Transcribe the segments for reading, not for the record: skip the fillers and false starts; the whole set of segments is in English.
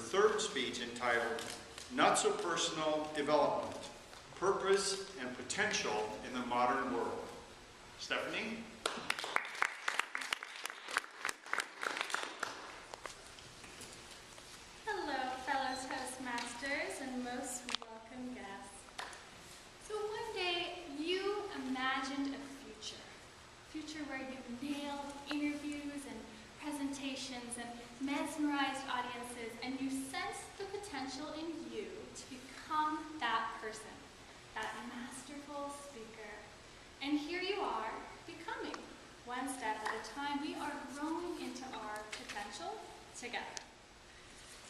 third speech entitled Not So Personal Development, Purpose and Potential in the Modern World. Stephanie? Hello, fellow Toastmasters and most welcome guests. So one day you imagined a future where you nailed interviews and presentations and mesmerized audiences, and you sensed the potential in you to become that person, that masterful speaker. And here you are, becoming, one step at a time. We are growing into our potential together.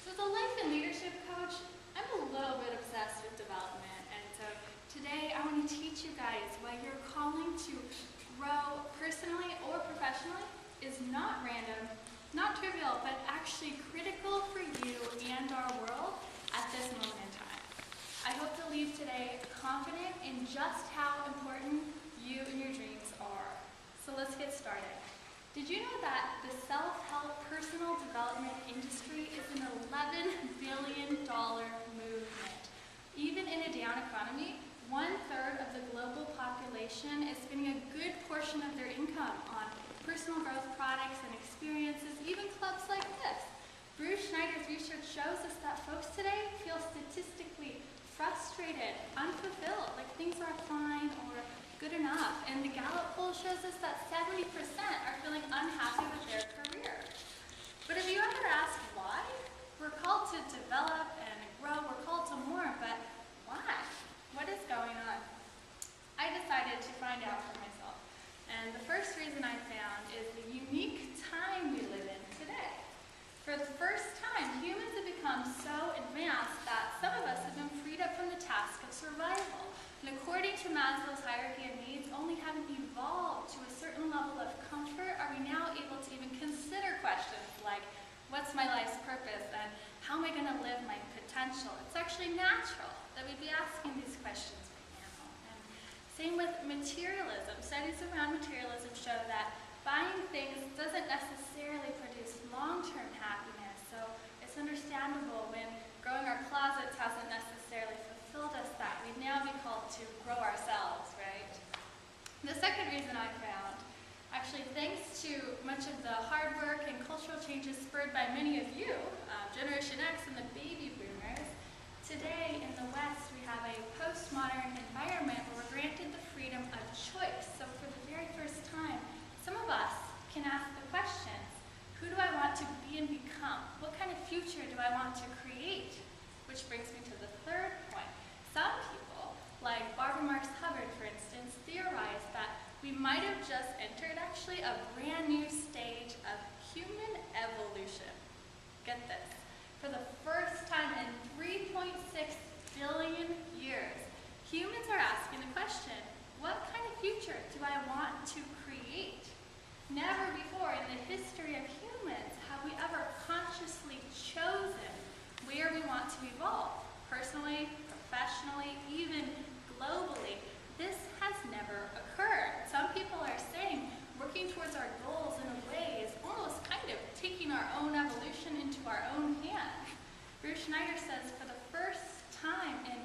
So as a life and leadership coach, I'm a little bit obsessed with development, and so today I want to teach you guys why your calling to grow personally or professionally is not random, not trivial, but actually critical for you and our world at this moment in time. I hope to leave today confident in just how important you and your dreams are. So let's get started. Did you know that the self-help personal development industry is an $11 billion movement? Even in a down economy, 1/3 of the global population is spending a good portion of their income on personal growth products and experiences, even clubs like this. Bruce Schneider's research shows us that folks today feel statistically frustrated, unfulfilled, like things are fine or good enough. And the Gallup poll shows us that 70% are feeling unhappy with their career. But have you ever asked why? We're called to develop and grow, we're called to more, but why? What is going on? I decided to find out for myself. And the first reason I found is the unique time we live in today. For the first time, humans have become so advanced that some of us have been freed up from the task of survival. And according to Maslow's hierarchy of needs, only having evolved to a certain level of comfort are we now able to even consider questions like, what's my life's purpose and how am I going to live my potential? It's actually natural that we'd be asking these questions right now. And same with materialism. Studies around materialism show that buying things doesn't necessarily produce long-term happiness. So it's understandable when growing our closets hasn't necessarily fulfilled us that we'd now be called to grow ourselves, right? The second reason I found, actually thanks to much of the hard work and cultural changes spurred by many of you, Generation X and the baby boomers, today in the West we have a postmodern environment where we're granted the freedom of choice. So for the very first time, some of us can ask the questions, who do I want to be and become? What kind of future do I want to create? Which brings me to the third point. Some people, like Barbara Marx Hubbard for instance, theorize that we might have just entered actually a brand new stage of human evolution. Get this. For the first time in 3.6 billion years, humans are asking the question, what kind of future do I want to create? Never before in the history of humans have we ever consciously chosen where we want to evolve, personally, professionally, even globally. This has never occurred. Some people are saying working towards our goals in a way is almost kind of taking our own evolution into our own hands. Bruce Schneider says for the first time in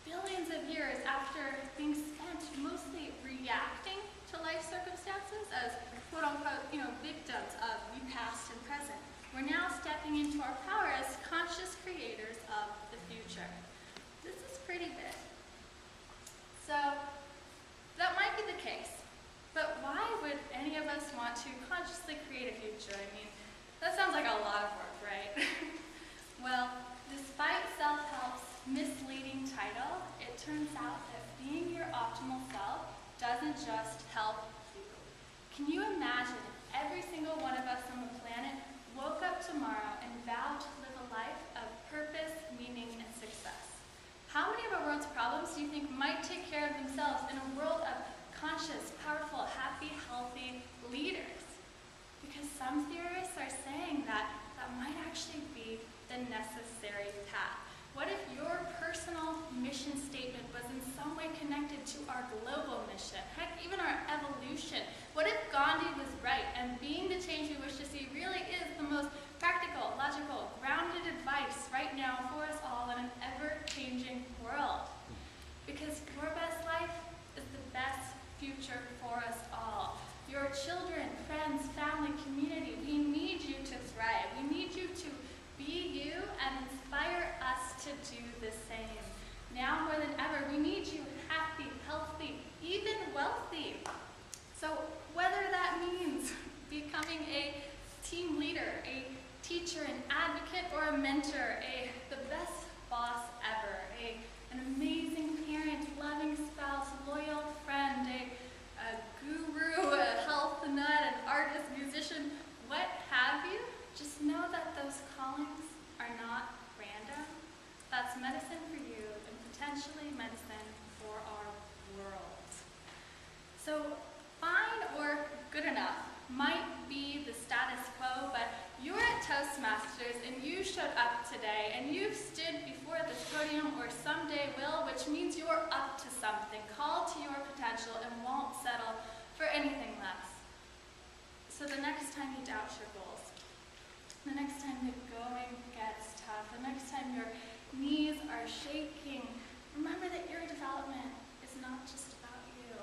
billions of years after being spent mostly reacting to life circumstances as quote-unquote, victims of the past and present, we're now stepping into our power as conscious creators of the future. This is pretty big. So that might be the case, but why would any of us want to consciously create a future? I mean, that sounds like a lot of work, right? Well, despite self-help's misleading title, it turns out that being your optimal self doesn't just help you. Can you imagine if every single one of us on the planet woke up tomorrow and vowed to live a life of purpose, meaning, and success? How many of our world's problems do you think might take care of themselves in a world of conscious, powerful, happy, healthy leaders? Because some theorists are saying that that might actually be the necessary path. What if your personal mission statement was in some way connected to our global mission, heck, even our evolution? What if Gandhi was right and being the change we wish to see really is the most practical, logical, grounded advice leader, a teacher, an advocate, or a mentor, the best boss ever, an amazing parent, loving spouse, loyal friend, a guru, a health nut, an artist, musician, what have you, just know that those callings are not random. That's medicine for you and potentially medicine for our world. So fine or good enough might be the status quo, but you're at Toastmasters and you showed up today and you've stood before this podium or someday will, which means you're up to something, called to your potential and won't settle for anything less. So the next time you doubt your goals, the next time the going gets tough, the next time your knees are shaking, remember that your development is not just about you.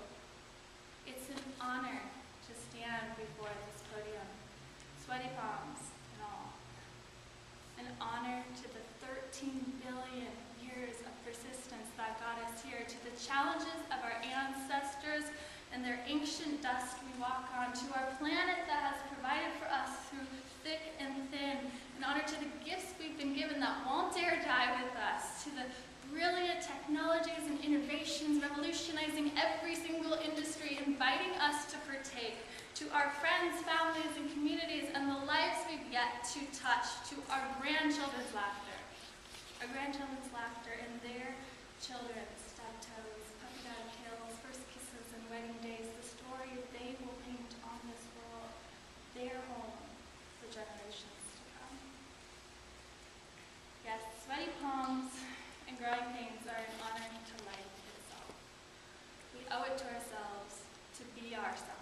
It's an honor to stand before this podium, sweaty palms and all. An honor to the 13 billion years of persistence that got us here, to the challenges of our ancestors and their ancient dust we walk on, to our planet that has provided for us through thick and thin, in honor to the gifts we've been given that won't dare die with us, to the brilliant technologies and innovations revolutionizing every single industry, inviting us to partake, to our friends, families, and communities, and the lives we've yet to touch, to our grandchildren's laughter and their children's stubbed toes, puppy dog kills, first kisses, and wedding days, the story they will paint on this world, their home for generations to come. Yes, sweaty palms and growing pains are an honor to life itself. We owe it to ourselves to be ourselves.